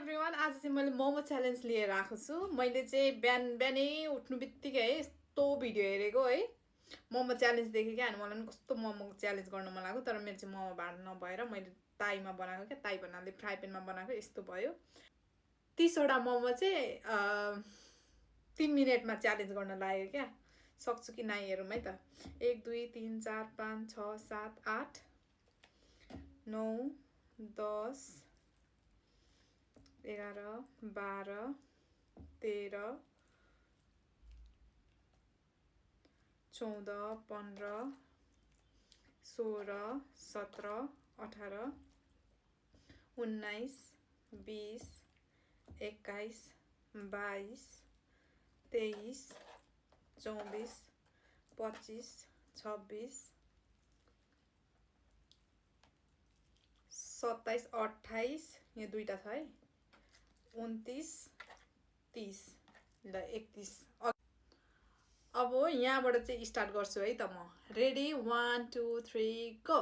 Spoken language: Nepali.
एभ्रिवान आज चाहिँ मैले मोमो च्यालेन्ज लिएर आएको छु। मैले चाहिँ बिहानै उठ्नु बित्तिकै है यस्तो भिडियो हेरेको है मोमो च्यालेन्ज देखेँ क्या। अनि मलाई पनि कस्तो मोमो च्यालेन्ज गर्न मन लाग्यो। तर मेरो चाहिँ मोमो भाँडा नभएर मैले ताईमा बनाएको क्या। ताई भन्नाले फ्राई प्यानमा बनाएको। यस्तो भयो। 30वटा मोमो चाहिँ 3 मिनटमा च्यालेन्ज गर्न लाग्यो क्या। सक्छु कि नाइ हेरौँ है त। 1 2 3 4 5 6 7 8 9 10 11 12 13 14 15 16 17 18 19 20 21 22 23 24 25 26 27 28 यहाँ दुईटा छ है 29 30 ल 31। अब यहाँबाट चाहिँ स्टार्ट गर्छु है त म। Ready 1 2 3 go.